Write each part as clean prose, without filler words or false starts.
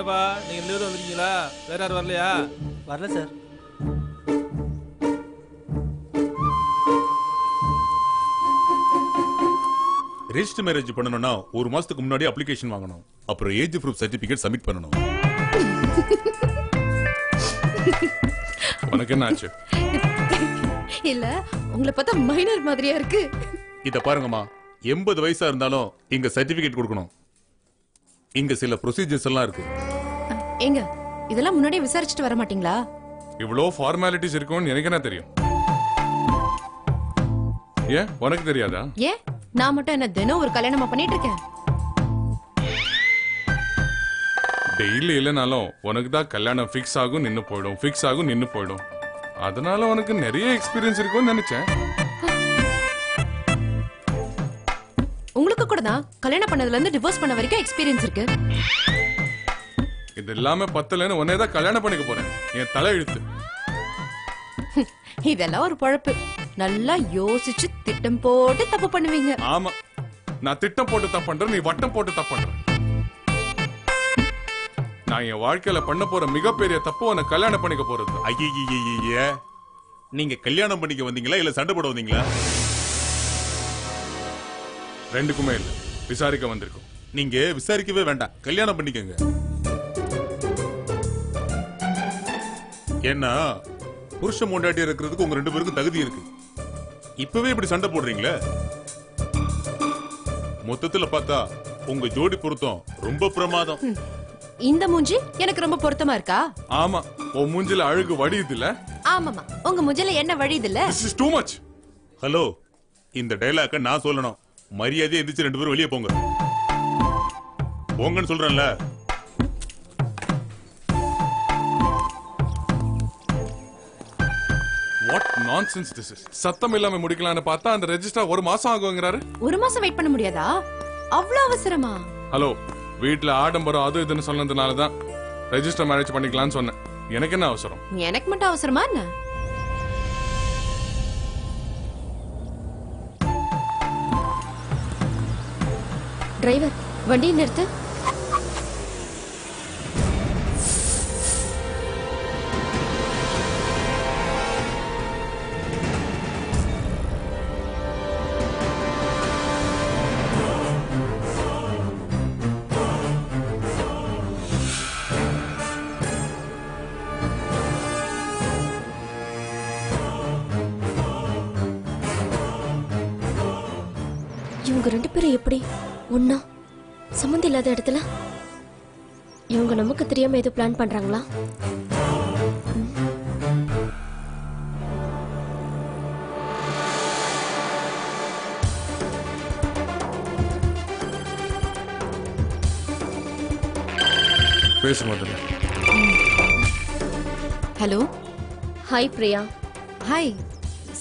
என்னப்பா நீங்க 2 பேரும் வந்திருக்கீங்களா? வேற யாரும் வரலையா? வரல சார். ரெஜிஸ்டர் மேரேஜ் பண்ணணும்னா 1 மாசத்துக்கு முன்னாடி அப்ளிகேஷன் வாங்கணும். அப்புறம் ஏஜ் ப்ரூஃப் சர்டிபிகேட் சப்மிட் பண்ணணும். உனக்கு என்ன ஆச்சு? இல்ல உங்களை பார்த்தா மைனர் மாதிரியா இருக்கு. இத பாருங்கம்மா, 80 வயசா இருந்தாலும் இங்க சர்டிபிகேட் கொடுக்கணும். இங்க சில ப்ரொசீஜர்ஸ் எல்லாம் இருக்கு. ஏங்க இதெல்லாம் முன்னாடியே விசாரிச்சுட்டு வர மாட்டீங்களா? இவ்வளோ ஃபார்மாலிட்டிஸ் இருக்கும்னு எனக்கு என்ன தெரியும்? ஏன் உனக்கு தெரியாதா? ஏன் நான் மட்டும் என்ன தினம் ஒரு கல்யாணமா பண்ணிட்டு இருக்கேன்? டெய்லி இல்லைனாலும் உனக்கு தான் கல்யாணம் ஃபிக்ஸ் ஆகும் நின்னு போயிடும், ஃபிக்ஸ் ஆகும் நின்னு போயிடும். அதனால உனக்கு நிறைய எக்ஸ்பீரியன்ஸ் இருக்கும்னு நினைச்சேன். உங்களுக்கு கூட தான் கல்யாணம் பண்ணதுல இருந்து டிவோர்ஸ் பண்ண வரைக்கும் எக்ஸ்பீரியன்ஸ் இருக்கு. இது எல்லாமே பத்தலன்னு உன்னே தான் கல்யாணம் பண்ணிக்க போறேன். என் தலை இழுத்து. இதெல்லாம் ஒரு பொழப்பு. நல்லா யோசிச்சு திட்டம் போட்டு தப்பு பண்ணுவீங்க. ஆமா, நான் திட்டம் போட்டு தப்பு பண்றேன், நீ வட்டம் போட்டு தப்பு பண்ற. நான் என் வாழ்க்கையில பண்ண போற மிகப்பெரிய தப்பு உன்னை கல்யாணம் பண்ணிக்க போறது. ஐயே, நீங்க கல்யாணம் பண்ணிக்க வந்தீங்களா இல்ல சண்டை போட வந்தீங்களா? ரெண்டுக்குமே இல்ல, விசாரிக்க வந்திருக்கோம். நீங்க விசாரிக்கவே வேண்டாம், கல்யாணம் பண்ணிக்கங்க. ஏன்னா புருஷ முண்டாட்டி இருக்கிறதுக்கு உங்க 2 பேருக்கும் தகுதி இருக்கு. இப்பவே இப்படி சண்டை போடுறீங்களே. மொத்தத்துல பார்த்தா உங்க ஜோடி பொருத்தம் ரொம்ப பிரமாதம். இந்த மூஞ்சி எனக்கு ரொம்ப பொருத்தமா இருக்கா? ஆமா, உன் மூஞ்சில அழகு வடியுது இல்ல? ஆமாமா, உங்க மூஞ்சில என்ன வழியுது இல்ல? This is too much. Hello, இந்த டைலாக்க நான் சொல்லணும். மரியாதையா எந்திரிச்சு 2 பேரும் வெளியே போங்க. போங்கன்னு சொல்றேன்ல. What nonsense this is. சத்தம் இல்லாம முடிக்கலாம்னு பார்த்தா அந்த ரெஜிஸ்டர் 1 மாசம் ஆகுங்கிறாரு. 1 மாசம் வெயிட் பண்ண முடியாதா? அவ்வளவு அவசரமா? ஹலோ, வீட்ல ஆடம்பரம் அது இதுன்னு சொன்னதுனால தான் ரெஜிஸ்டர் மேரேஜ் பண்ணிக்கலாம்னு சொன்னேன். எனக்கு என்ன அவசரம்? எனக்கு மட்டும் அவசரமா என்ன? டிரைவர், வண்டியை நிறுத்து. இவங்க 2 பேரும் எப்படி ஒன்னா சம்மந்தம் இல்லாத இடத்துல? இவங்க நமக்கு தெரியாம ஏதோ பிளான் பண்றாங்களா? பேச மாட்டேன். ஹலோ. ஹாய் பிரியா. ஹாய்,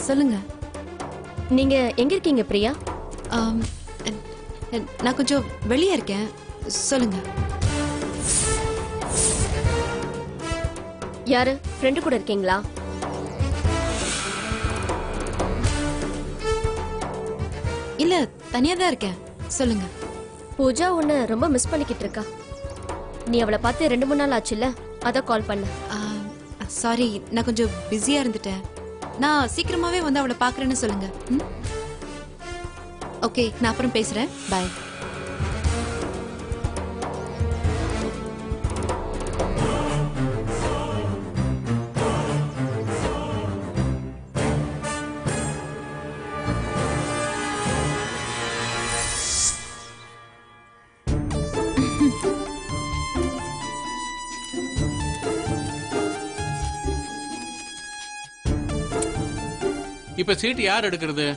சொல்லுங்க. நீங்க எங்க இருக்கீங்க பிரியா? நான் கொஞ்சம் வெளியே இருக்கேன், சொல்லுங்க. யாரு ஃப்ரெண்டு கூட இருக்கீங்களா? இல்ல, தனியா தான் இருக்கேன், சொல்லுங்க. பூஜா உன்னை ரொம்ப மிஸ் பண்ணிக்கிட்டு இருக்கா. நீ அவளை பார்த்து 2-3 நாள் ஆச்சுல்ல, அதான் கால் பண்ண. சாரி, நான் கொஞ்சம் பிஸியா இருந்துட்டேன். நான் சீக்கிரமாவே வந்து அவளை பாக்குறேன்னு சொல்லுங்க. ஓகே, நான் அப்புறம் பேசுறேன். பாய். இப்ப சீட் யார் எடுக்கிறது?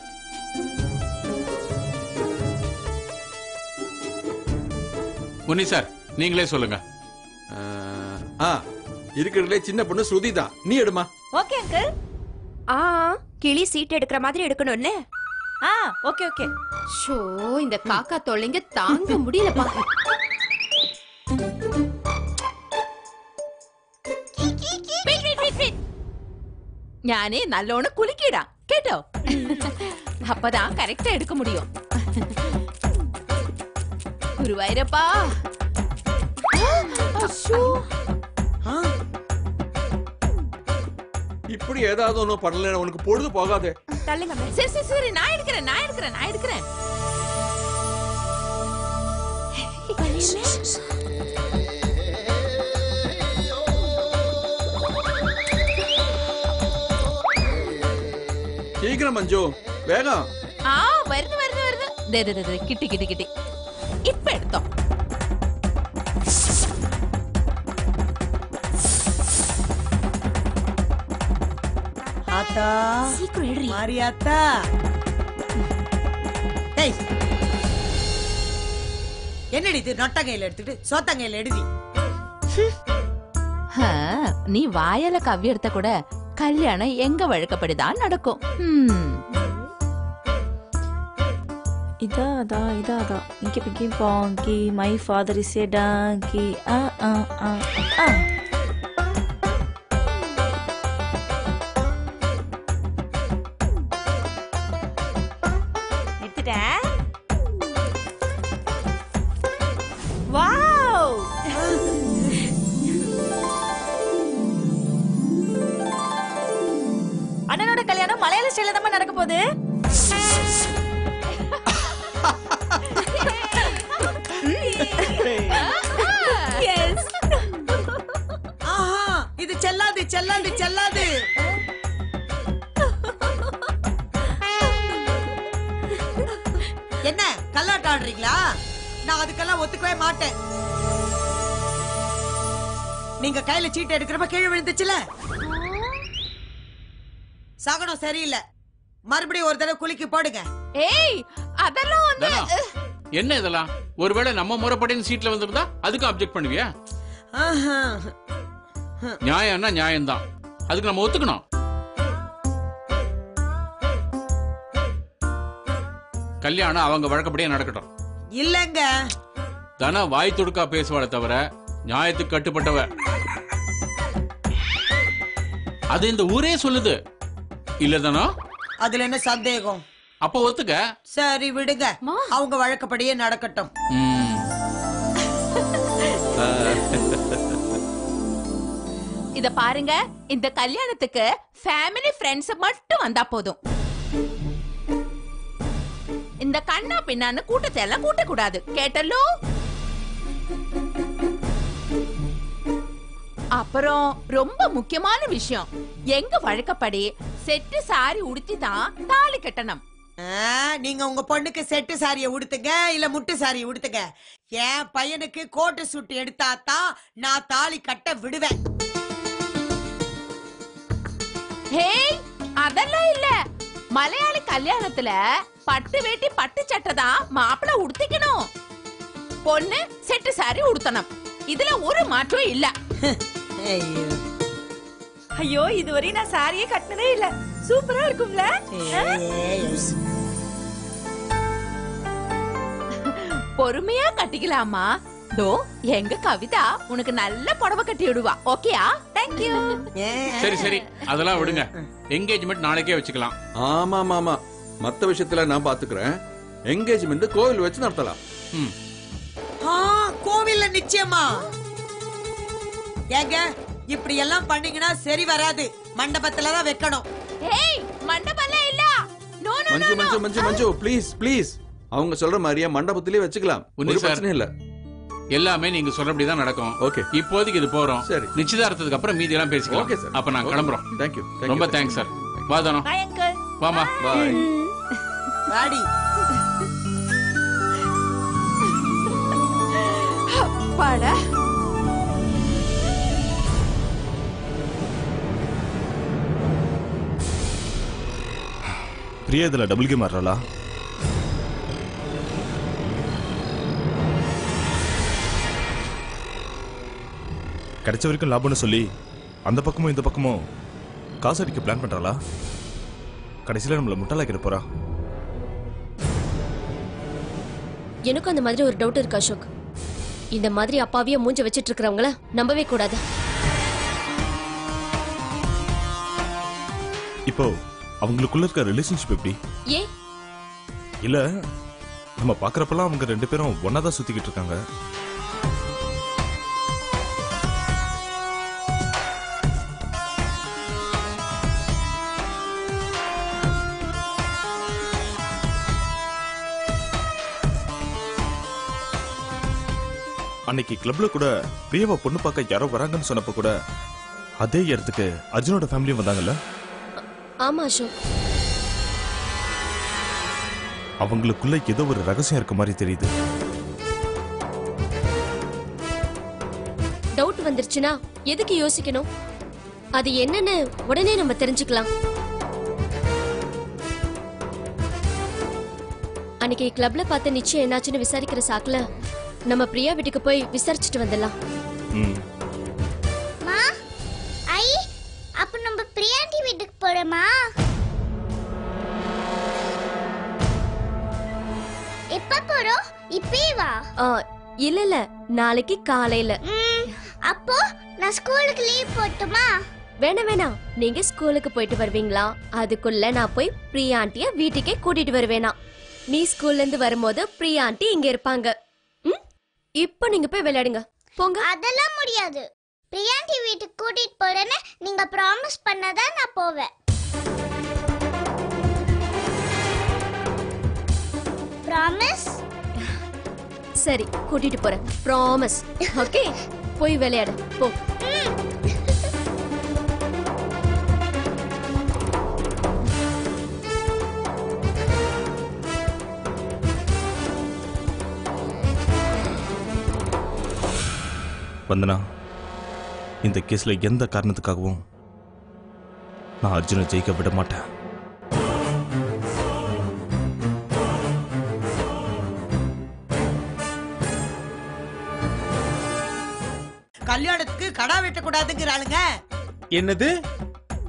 முனி சார், நீங்களே சொல்லுங்க. இருக்கிறதுலே சின்ன பொண்ணு ஸ்ருதி தான், நீ எடுமா. Okay uncle. கிளி சீட் எடுக்கிற மாதிரி எடுக்கணும்ல. Okay okay. ஷோ, இந்த காக்கா தொல்லைங்க தாங்க முடியலப்பா. ഞാനേ നല്ലോണം കുലുക്കിടാം കേട്ടോ. അപ്പതാ കറക്റ്റ് എടുക്ക முடியும். ഗുരുവായൂരപ്പാ. இப்படி ஏதாவது ஒண்ணும் பண்ணல உனக்கு பொழுது போகாதே. தள்ளுங்க. சரி சரி சரி நான் எடுக்கிறேன். சீக்கிரம் மஞ்சு, வேகம். வருது கிட்டி இப்ப எடுத்தோம். ஆத்தா சீக்கிரம் எடுறி. மாரியாத்தா. ஏய், என்னடி இது நொட்டங்கையில எடுத்துட்டு சோத்தங்கையில எடுதி? நீ வாயால கவ்வி எடுத்த கூட கல்யாணம் எங்க வழக்கப்படிதான் நடக்கும். இதான் இங்கி Pinki பாங்கி my father is a டாங்கி. எடுத்துட்டேன். வாவ், அண்ணனோட கல்யாணம் மலையாள ஸ்டைல்ல தான் நடக்க போகுது. இது செல்லாது. என்ன கல்லாட்டம் ஆடுறீங்களா? நான் அதுக்கெல்லாம் ஒத்துக்கவே மாட்டேன். நீங்க கையில சீட்டு எடுக்கிறப்ப கீழே விழுந்துச்சுல, சகனம் சரியில்லை. மறுபடியும் ஒரு தடவை குலுக்கி போடுங்க. ஏய், அதெல்லாம் வந்து என்ன இதெல்லாம்? ஒருவேளை நம்ம முறைப்படி சீட்ல வந்திருந்தா அதுக்கு அப்செக்ட் பண்ணுவியா? நியாயம்னா நியாயம்தான், அதுக்கு நம்ம ஒத்துக்கணும். கல்யாணம் அவங்க வழக்கப்படியே நடக்கட்டும். இல்லங்க, தன வாய் துடுக்கா பேசுவாள தவிர நியாயத்துக்கு கட்டுப்பட்டவ. அது இந்த ஊரே சொல்லுது இல்லதானோ? அதுல என்ன சந்தேகம்? அப்ப ஒத்துக்க. சரி விடுங்க, அவங்க வழக்கப்படியே நடக்கட்டும். இத பாருங்க, இந்த கல்யாணத்துக்கு ஃபேமிலி ஃப்ரெண்ட்ஸ் மட்டும் வந்தா போதும். இந்த கண்ணா பின்னான்னு கூட்டத்தை எல்லாம் கூட்டக்கூடாது, கேட்டல்லோ? அப்புறம் ரொம்ப முக்கியமான விஷயம், எங்க வழக்கப்படி செட்டு சாரி உடுத்தி தான் தாலி கட்டணும். நீங்க உங்க பொண்ணுக்கு செட்டு சாரிய உடுத்துங்க, இல்ல முட்டு சாரிய உடுத்துங்க. என் பையனுக்கு கோட்டு சுட்டு எடுத்தாதான் நான் தாலி கட்ட விடுவேன். ஹேய், அதெல்லாம் இல்ல. மலையாளி கல்யாணத்துல பட்டு வேட்டி பட்டு சட்டை தான் மாப்பிள்ள உடுத்திக்கணும், பொண்ணு செட்டு சாரி உடுத்தணும். இதுல ஒரு மாற்றம் இல்ல. ஐயோ, இதுவரை நான் சாரியே கட்டினதே இல்ல. சூப்பரா இருக்கும்ல? பொறுமையா கட்டிக்கலாமா? தோ எங்க கவிதா உனக்கு நல்ல புடவை கட்டி விடுவா. ஓகேயா? Thank you. சரி சரி, அதெல்லாம் விடுங்க. என்கேஜ்மெண்ட் நாளைக்கே வச்சுக்கலாம். ஆமா, மத்த விஷயத்துல நான் பாத்துக்கிறேன். என்கேஜ்மெண்ட் கோவில் வச்சு நடத்தலாம். கோவில்ல நிச்சயமா? ஏங்க, இப்படி எல்லாம் பண்ணீங்கன்னா சரி வராது. மண்டபத்துல தான் வைக்கணும். ஏய், மண்டபம்ல இல்ல. No no Manju Manju Manju Manju please please, அவங்க சொல்ற மாதிரியே மண்டபத்திலே வச்சுக்கலாம். ஒரு பிரச்சனை இல்ல. எல்லாமே நீங்க சொல்றபடி தான் நடக்கும். ஓகே, இப்போதைக்கு இது போறோம். சரி, நிச்சயதார்த்தத்துக்கு அப்புறம் மீதி எல்லாம் பேசிக்கலாம். Okay sir. அப்ப நான் கிளம்புறோம். Thank you. ரொம்ப தேங்க்ஸ் சார். வா தானோ. Bye uncle. வாமா. பாய். வாடி. பாடா. பிரியா இதுல டபுள் கேம் ஆடுறாளா? கிடைச்ச வரைக்கும் லாபம்னு சொல்லி அந்த பக்கமும் இந்த பக்கமும் காசு அடிக்க பிளான் பண்றாளா? கடைசியில நம்மள முட்டாளாக்கிற போறா. எனக்கும் அந்த மாதிரி ஒரு டவுட் இருக்கு அசோக். இந்த மாதிரி அப்பாவிய மூஞ்ச வச்சிட்டு இருக்கறவங்கள நம்பவே கூடாது. இப்போ அவங்களுக்குள்ள இருக்க ரிலேஷன்ஷிப் எப்படி? ஏ இல்ல, நம்ம பாக்குறப்பெல்லாம் அவங்க ரெண்டு பேரும் ஒன்னாதான் சுத்திக்கிட்டு இருக்காங்க. அன்னைக்கு கிளப்ல கூட பிரியாவை பொண்ணு பார்க்க யாரோ வராங்கன்னு சொன்னப்ப கூட அதே இடத்துக்கு அர்ஜுனோட ஃபேமிலியும் வந்தாங்கல்ல? ஆமா அசோக். அவங்களுக்குள்ள ஏதோ ஒரு ரகசியம் இருக்க மாதிரி தெரியுது. டவுட் வந்துருச்சுன்னா எதுக்கு யோசிக்கணும்? அது என்னன்னு உடனே நம்ம தெரிஞ்சுக்கலாம். அன்னைக்கு கிளப்ல பார்த்த நிச்சயம் என்னாச்சுன்னு விசாரிக்கிற சாக்குல நம்ம பிரியா வீட்டுக்கு போய் விசாரிச்சுட்டு வந்துடலாம். அப்ப நம்ம பிரியாண்டி வீட்டுக்கு போறோமா? எப்ப போறோம்? இப்பவே வா. இல்ல நாளைக்கு காலையில. அப்போ நான் ஸ்கூலுக்கு லீவ் போட்டுமா? வேணாம், நீங்க ஸ்கூலுக்கு போயிட்டு வருவீங்களா? அதுக்குள்ள நான் போய் பிரியா ஆண்டிய வீட்டுக்கே கூட்டிட்டு வருவேனா? நீ ஸ்கூல்ல இருந்து வரும்போது பிரியா ஆண்டி இங்க இருப்பாங்க. இப்போ நீங்க போய் விளையாடுங்க போங்க. அதெல்லாம் முடியாது. பிரியாண்டி வீட்டுக்கு கூட்டிட்டு போறேன்னு நீங்க ப்ராமிஸ் பண்ணாதான் நான் போவேன். ப்ராமிஸ்? சரி, கூட்டிட்டு போறேன். ப்ராமிஸ். ஓகே, போய் விளையாடு போ. வந்தனா, இந்த கேஸ்ல எந்த காரணத்துக்காகவும் நான் அர்ஜுனை ஜெயிக்க விட மாட்டேன். கல்யாணத்துக்கு கடா வெட்டக்கூடாதுங்கிறாளுங்க. என்னது?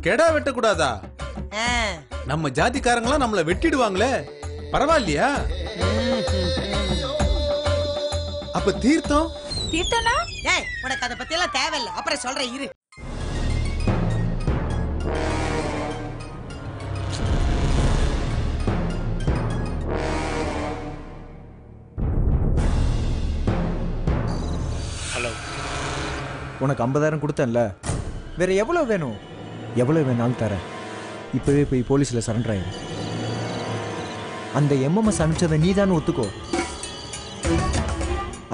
கெடா வெட்டக்கூடாதா? நம்ம ஜாதிக்காரங்களா நம்மள வெட்டிடுவாங்களே, பரவாயில்லையா? அப்ப தீர்த்தம்? தீர்த்தம்னா? ஏய், உனக்கு அத பத்தி எல்லாம் தேவையில்லை, அப்புறம் சொல்றேன் இரு. ஹலோ, உனக்கு 50,000 கொடுத்தேன்ல, வேற எவ்வளவு வேணும்? எவ்வளவு வேணாலும் தரேன். இப்பவே போய் போலீஸ்ல சரண்டர் ஆயிரு. அந்த எம்எம்எஸ் அனுப்பிச்சதை நீ தான் ஒத்துக்கோ.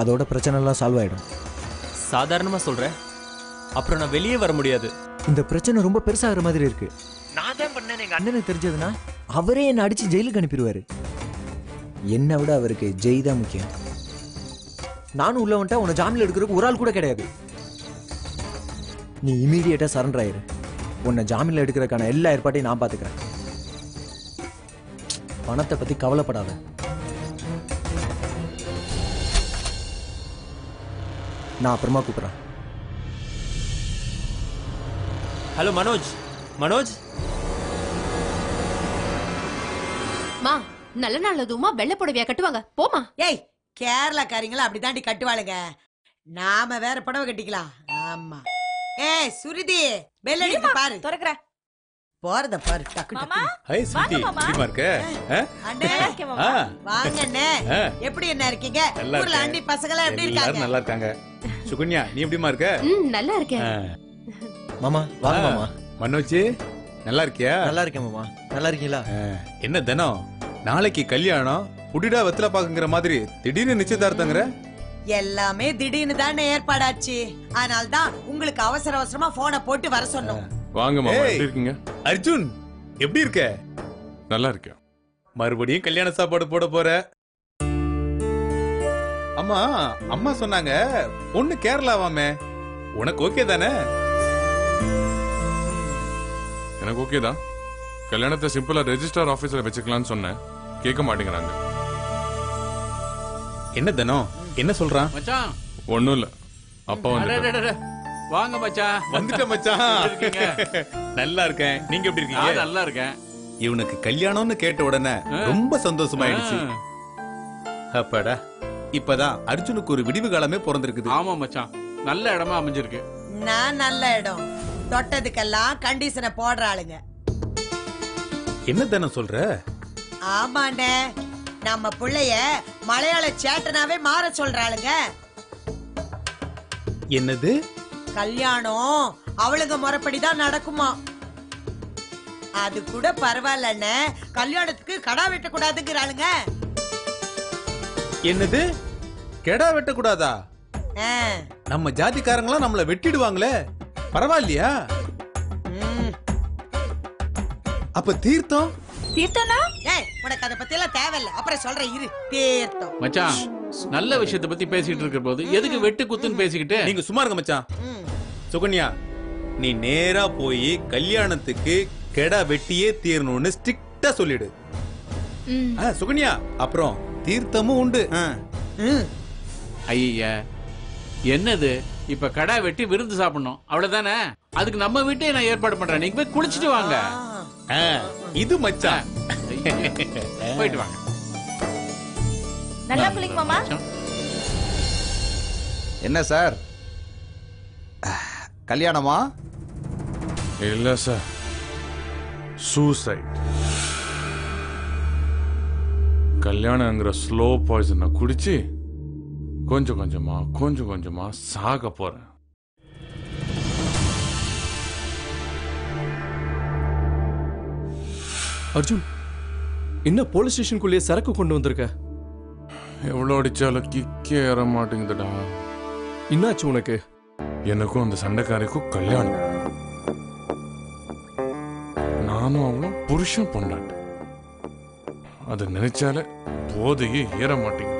அதோட பிரச்சனை எல்லாம் சால்வ் ஆயிடும். சாதாரணமா சொல்றேன், அப்புறம் நான் வெளியே வர முடியாது. இந்த பிரச்சனை ரொம்ப பெருசாகிற மாதிரி இருக்கு. நான் தான் பண்ணேன், எங்க அண்ணனுக்கு தெரிஞ்சதுன்னா அவரே என்ன அடிச்சு ஜெயிலுக்கு அனுப்பிடுவாரு. என்னை விட அவருக்கு ஜெய் தான் முக்கியம். நானும் உள்ள வந்துட்டா உன்னை ஜாமீன் எடுக்கிறதுக்கு ஒரு ஆள் கூட கிடையாது. நீ இமீடியட்டா சரண்டர் ஆயிரு. உன்னை ஜாமீன்ல எடுக்கிறதுக்கான எல்லா ஏற்பாட்டையும் நான் பாத்துக்கிறேன். பணத்தை பத்தி கவலைப்படாத. நான் அப்புறமா கூப்பிடுறேன். ஹலோ மனோஜ். மனோஜ், மா நல்ல நாள் அதுமா வெள்ளை புடவையா கட்டுவாங்க போமா. ஏய், கேரளாக்காரிங்களா அப்படிதாண்டி கட்டுவாளுங்க. நாம வேற புடவை கட்டிக்கலாம். ஆமா. ஏய் சுருதி, பெல் அடிச்சு பாரு. திறக்கற. போறத பாரு டக்கு டக்கு. ஹை சுருதி, எப்படிமா இருக்க? அண்ணே, வாங்க அண்ணே. எப்படி என்ன இருக்கீங்க? ஊர்ல அண்ணி பசங்களா எப்படி இருக்காங்க? எல்லாரும் நல்லா இருக்காங்க. சுகன்யா, நீ எப்படிமா இருக்க? நல்லா இருக்கேன். மாமா வாங்க மாமா. மனோஜ், நல்லா இருக்கியா? நல்லா இருக்கேன் மாமா. நல்லா இருக்கீங்களா? என்ன தினம் நாளைக்கு கல்யாணம், புடிடா வெத்தலை பாக்குங்கிற மாதிரி திடீர்னு நிச்சயதார்த்தங்கிற? எல்லாமே திடீர்னு தானே ஏற்பாடாச்சு. அதனால தான் உங்களுக்கு அவசர அவசரமா போனை போட்டு வர சொன்னோம். வாங்க மாமா, எப்படி இருக்கீங்க? அர்ஜுன், எப்படி இருக்க? நல்லா இருக்கேன். மறுபடியும் கல்யாண சாப்பாடு போட போற? அம்மா அம்மா சொன்னாங்க பொண்ணு கேரளாவாமே, உனக்கு ஓகே தானே? எனக்கு ஓகே தான். கல்யாணத்தை சிம்பிளா ரெஜிஸ்டர் ஆபீஸ்ல வச்சுக்கலாம்னு சொன்னேன், கேட்க மாட்டேங்கிறாங்க. என்ன தினம் என்ன சொல்றான்? மச்சான் ஒண்ணும் இல்ல, அப்பா வந்து வாங்க மச்சான். வந்துட்டேன் மச்சான். நல்லா இருக்கேன். நீங்க எப்படி இருக்கீங்க? நல்லா இருக்கேன். இவனுக்கு கல்யாணம்னு கேட்ட உடனே ரொம்ப சந்தோஷமாயிடுச்சு. அப்பாடா, இப்பதான் அர்ஜுனுக்கு ஒரு விடிவு காலமே பிறந்திருக்குது. ஆமா மச்சான், நல்ல இடமா அமைஞ்சிருக்கு. நான் நல்ல இடம் தொட்டதுக்கெல்லாம் கண்டிஷனை போடுற ஆளுங்க. என்ன தானே சொல்ற? ஆமாண்டே, நம்ம புள்ளைய மலையாள சேட்டனாவே மாற சொல்றாளுங்க. என்னது? கல்யாணம் அவளுங்க முறைப்படிதான் நடக்குமா. அது கூட பரவாயில்லன்னு கல்யாணத்துக்கு கடா வெட்டக்கூடாதுங்கிறாளுங்க. என்னது? கெடா வெட்டக்கூடாதா? நம்ம ஜாதிக்காரங்களாம் நம்மள வெட்டிடுவாங்களே, பரவாயில்லையா? அப்ப தீர்த்தம் தீர்த்தம்னா உனக்கு அத பத்தி எல்லாம் தேவையில்ல, அப்புறம் சொல்றேன் இரு. தீர்த்தம் மச்சான், நல்ல விஷயத்தை பத்தி பேசிட்டு இருக்கிற போது எதுக்கு வெட்டு குத்துன்னு பேசிக்கிட்டு? நீங்க சும்மா இருங்க மச்சான். சுகன்யா, நீ நேரா போய் கல்யாணத்துக்கு கெடா வெட்டியே தீரணும்னு ஸ்ட்ரிக்ட்டா சொல்லிடு. சுகன்யா, அப்புறம் தீர்த்தமும் உண்டு. ஐயா, என்னது இப்ப கடா வெட்டி விருந்து சாப்பிடணும் அவ்வளவுதானே? அதுக்கு நம்ம வீட்டே நான் ஏற்பாடு பண்றேன், நீங்க போய் குளிச்சுட்டு வாங்க. இது மச்சான். போயிட்டு வாங்க. நல்லா குளிங்க மாமா. என்ன சார், கல்யாணமா? இல்ல சார், சூசைட். கல்யாணங்கிற ஸ்லோ பாய்சனை குடிச்சு கொஞ்சம் கொஞ்சமா சாக போறேன். அர்ஜுன், என்ன போலீஸ் ஸ்டேஷனுக்குள்ளேயே சரக்கு கொண்டு வந்திருக்க? எவ்வளோ அடிச்சாலும் கிக்கே ஏற மாட்டேங்குதுடா. என்னாச்சு உனக்கு? எனக்கும் அந்த சண்டைக்காரிக்கும் கல்யாணம். நானும் அவளும் புருஷன் பொண்டாட்டு. அதை நினைச்சாலே போதையே ஏற மாட்டேங்குது.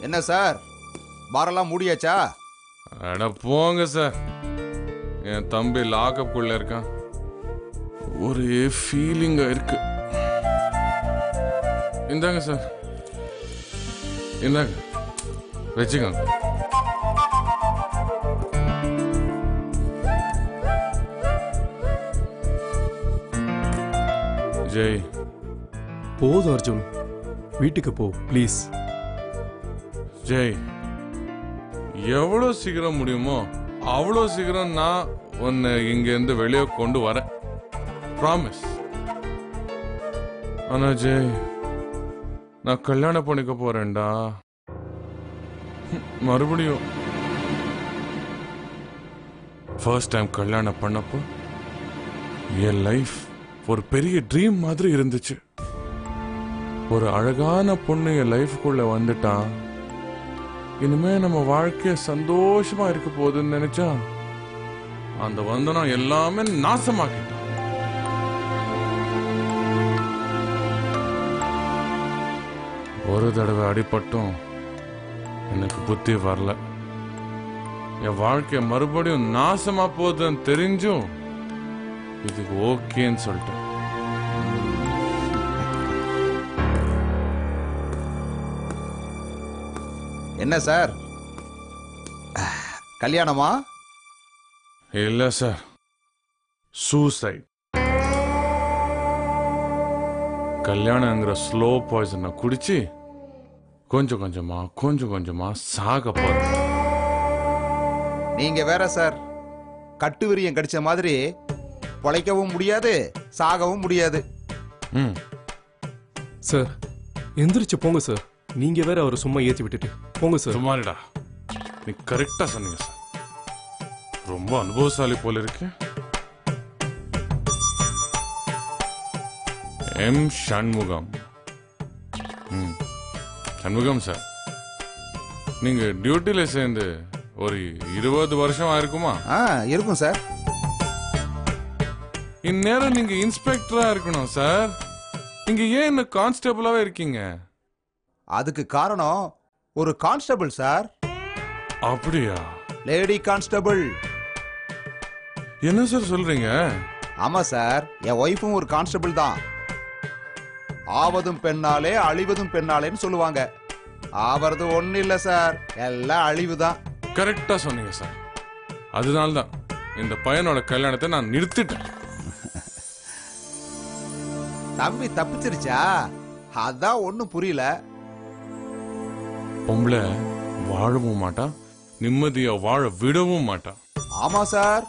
என்ன சார், பாரெல்லாம் மூடியாச்சா? அட போங்க சார், என் தம்பி லாக்அப் குள்ள இருக்கான். ஒரே ஃபீலிங்கா இருக்கு. இந்தாங்க சார், இந்தாங்க வச்சுக்கோங்க. ஜெய், போதும் அர்ஜுன், வீட்டுக்கு போ ப்ளீஸ். ஜெய், எவ்வளவு சீக்கிரம் முடியுமோ அவ்வளோ சீக்கிரம் நான் உன்னை இங்க இருந்து வெளியே கொண்டு வரேன், ப்ராமிஸ். ஆனா ஜெய், நான் கல்யாணம் பண்ணிக்க போறேன்டா மறுபடியும். ஃபர்ஸ்ட் டைம் கல்யாணம் பண்ணப்போ என் லைஃப் ஒரு பெரிய ட்ரீம் மாதிரி இருந்துச்சு. ஒரு அழகான பொண்ணு என் லைஃப்குள்ள வந்துட்டான். இனிமே நம்ம வாழ்க்கை சந்தோஷமா இருக்க போகுதுன்னு நினைச்சா அந்த வந்தனம் எல்லாமே நாசமாக்கிட்டான். ஒரு தடவை அடிபட்டும் எனக்கு புத்தி வரல. என் வாழ்க்கை மறுபடியும் நாசமா போகுதுன்னு தெரிஞ்சும் இதுக்கு ஓகேன்னு சொல்லிட்டேன். என்ன சார், கல்யாணமா? இல்ல சார், சூசைட். கல்யாணங்கிற ஸ்லோ பாய்சனை குடிச்சு கொஞ்சம் கொஞ்சமா சாக போறேன். நீங்க வேற சார், கட்டுவிரியம் கடிச்ச மாதிரி பொழைக்கவும் முடியாது, சாகவும் முடியாது. சார் எந்திரிச்சு போங்க சார், நீங்க வேற அவரை சும்மா ஏத்தி விட்டுட்டு போங்க சார். சும்மாடா, நீ கரெக்டா சொன்னீங்க சார். ரொம்ப அனுபவசாலி போல இருக்கு. எம் சண்முகம். சண்முகம் சார், நீங்க டியூட்டில சேர்ந்து ஒரு 20 வருஷம் ஆயிருக்குமா? இருக்கும் சார். இந்நேரம் நீங்க இன்ஸ்பெக்டரா இருக்கணும் சார். நீங்க ஏன் இன்னும் கான்ஸ்டபிளாவே இருக்கீங்க? அதுக்கு காரணம் ஒரு கான்ஸ்டபிள் சார். அப்படியா? Lady constable. என்ன சார் சொல்றீங்க? ஆமா சார், என் ஒய்ஃபும் ஒரு கான்ஸ்டபிள் தான். ஆவதும் பெண்ணாலே அழிவதும் பெண்ணாலேன்னு சொல்லுவாங்க. ஆவறது ஒண்ணு இல்ல சார், எல்லாம் அழிவுதான். கரெக்டா சொன்னீங்க சார். அதனால்தான் இந்த பையனோட கல்யாணத்தை நான் நிறுத்திட்டேன். தம்பி தப்பிச்சிருச்சா? அதான் ஒண்ணும் புரியல. பொம்பளை வாழவும் மாட்டா, நிம்மதியா வாழ விடவும் மாட்டா. ஆமா சார்,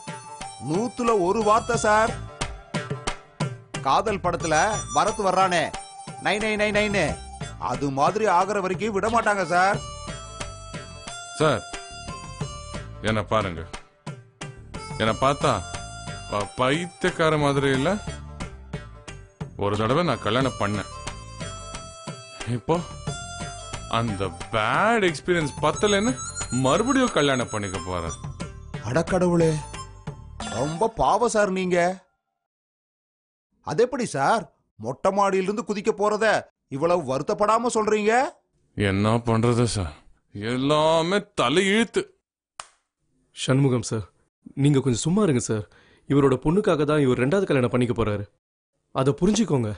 100ல 1 வார்த்தை சார். காதல் படத்துல பரத் வர்றானே, நை நை நை நைன்னு, அது மாதிரி ஆகிற வரைக்கும் விட மாட்டாங்க சார். சார், என்ன பாருங்க, என்ன பார்த்தா பைத்தியக்கார மாதிரி இல்ல? ஒரு தடவை நான் கல்யாணம் பண்ணேன். இப்போ அந்த பேட் எக்ஸ்பீரியன்ஸ் பத்தலன்னு மறுபடியும் கல்யாணம் பண்ணிக்க போறேன். அடக்கடவுளே, ரொம்ப பாவம் சார் நீங்க. அது எப்படி சார் மொட்டை மாடியிலிருந்து குதிக்க போறத இவ்வளவு வருத்தப்படாம சொல்றீங்க? என்ன பண்றது சார், எல்லாமே தலை இழுத்து. சண்முகம் சார், நீங்க கொஞ்சம் சும்மா இருங்க சார். இவரோட பொண்ணுக்காக தான் இவர் 2வது கல்யாணம் பண்ணிக்க போறாரு. அதை புரிஞ்சுக்கோங்க.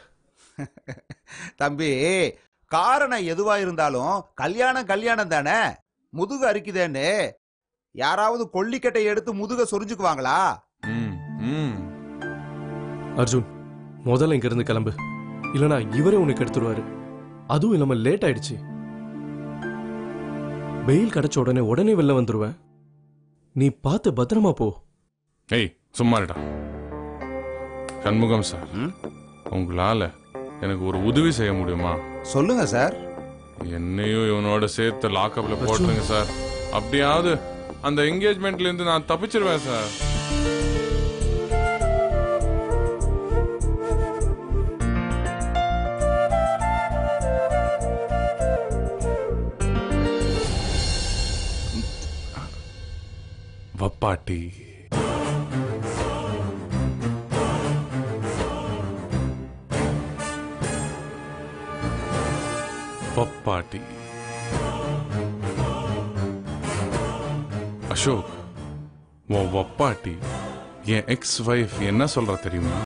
தம்பி, காரணம் எதுவா இருந்தாலும் கல்யாணம் கல்யாணம் தானே. முதுகு அரிக்குதேன்னு யாராவது கொல்லிக்கட்டை எடுத்து முதுக சொரிஞ்சுக்குவாங்களா? அர்ஜுன், முதல்ல இங்க இருந்து கிளம்பு, இல்லனா இவரே உனக்கு எடுத்துருவாரு. அதுவும் இல்லாம லேட் ஆயிடுச்சு. வெயில் கிடைச்ச உடனே வெளில வந்துருவேன். நீ பார்த்து பத்திரமா போ. ஏய் சும்மா இருடா. சண்முகம் சார், உங்களால எனக்கு ஒரு உதவி செய்ய முடியுமா? சொல்லுங்க சார். என்னையும் இவனோட சேர்த்து லாக்அப்ல போட்டுருங்க சார். அப்படியாவது அந்த என்கேஜ்மெண்ட்ல இருந்து நான் தப்பிச்சிருவேன் சார். வப்பாட்டி வப்பாட்டி. அசோக், உன் வப்பாட்டி என் எக்ஸ் வைஃப் என்ன சொல்ற தெரியுமா?